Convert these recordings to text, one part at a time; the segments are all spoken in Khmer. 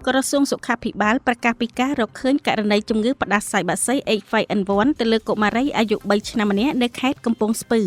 ក្រសួងសុខាភិបាលប្រកាសពីការរកឃើញករណីជំងឺផ្ដាសាយបក្សី H5N1 ទៅលើកុមារីអាយុ3ឆ្នាំម្នាក់នៅខេត្តកំពង់ស្ពឺ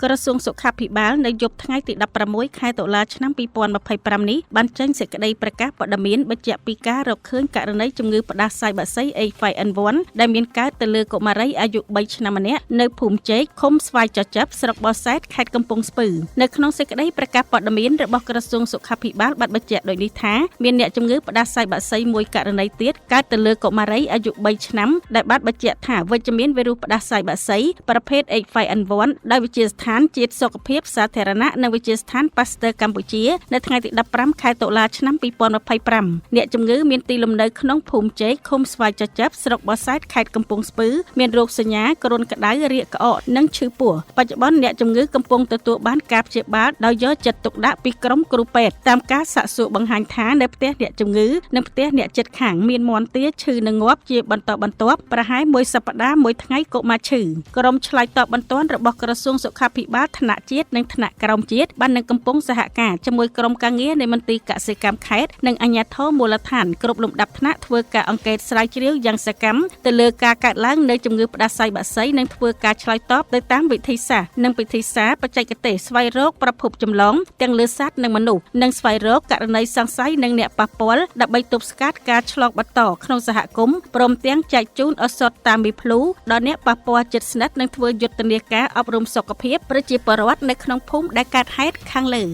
ក្រសួងសុខាភិបាលនៅយប់ថ្ងៃទី16ខែតុលាឆ្នាំ2025នេះបានចេញសេចក្តីប្រកាសព័ត៌មានបញ្ជាក់ពីការរកឃើញករណីជំងឺផ្ដាសាយបក្សី H5N1 ដែលមានកើតទៅលើកុមារីអាយុ3ឆ្នាំម្នាក់នៅភូមិជែកឃុំស្វាយចចាប់ស្រុកបរសែតខេត្តកំពង់ស្ពឺនៅក្នុងសេចក្តីប្រកាសព័ត៌មានរបស់ក្រសួងសុខាភិបាលបានបញ្ជាក់ដូចនេះថាមានអ្នកជំងឺផ្ដាសាយបក្សីមួយករណីទៀតកើតទៅលើកុមារីអាយុ3ឆ្នាំដែលបានបញ្ជាក់ថាវិជ្ជមានវីរុសផ្ដាសាយបក្សីប្រភេទ H5N1 ដោយវិទ្យាស្ថានជាតិសុខភាពសាធារណៈនិងវិទ្យាស្ថានប៉ាស្ទ័រកម្ពុជានៅថ្ងៃទី15ខែតុលាឆ្នាំ2025អ្នកជំងឺមានទីលំនៅក្នុងភូមិជែកឃុំស្វាយចចាប់ស្រុកបរសែតខេត្តកំពង់ស្ពឺមានរោគសញ្ញាគ្រុនក្តៅរាគក្អកនិងឈឺពោះបច្ចុប្បន្នអ្នកជំងឺកំពុងទទួលបានការព្យាបាលដោយយកចិត្តទុកដាក់ពីក្រុមគ្រូពេទ្យតាមការសាកសួរបង្ហាញថានៅផ្ទះអ្នកជំងឺនិងផ្ទះអ្នកជិតខាងមានមាន់ទាឈឺនិងងាប់ជាបន្តបន្ទាប់ប្រហែល1សប្តាហ៍មួយថ្ងៃកុមារឈឺក្រុមឆ្លើយតបបន្ទាន់របស់ក្រសួងសុខាភិបាលថ្នាក់ជាតិនិងថ្នាក់ក្រោមជាតិបាននឹងកំពុងសហការជាមួយក្រុមការងារនៃមន្ទីរកសិកម្មខេត្តនិងអាជ្ញាធរមូលដ្ឋានគ្រប់លំដាប់ថ្នាក់ធ្វើការអង្កេតស្រាវជ្រាវយ៉ាងសកម្មទៅលើការកើតឡើងនៃជំងឺផ្ដាសាយបក្សីនិងធ្វើការឆ្លើយតបទៅតាមវិធីសាស្ត្រនិងពិធីសាស្ត្របច្ចេកទេសស្វែងរកប្រភពចម្លងទាំងលើសត្វនិងមនុស្សនិងស្វែងរកករណីសង្ស័យនិងអ្នកប៉ះពាល់ដើម្បីទប់ស្កាត់ការឆ្លងបន្តក្នុងសហគមន៍ព្រមទាំងចែកជូនឱសថតាមមីភ្លូដល់អ្នកប៉ះពាល់ជិតស្និទ្ធនិងធ្វើយុទ្ធនាការអប់រំសុខភាពប្រជាពលរដ្ឋនៅក្នុងភូមិដែលកើតហេតុខាងលើ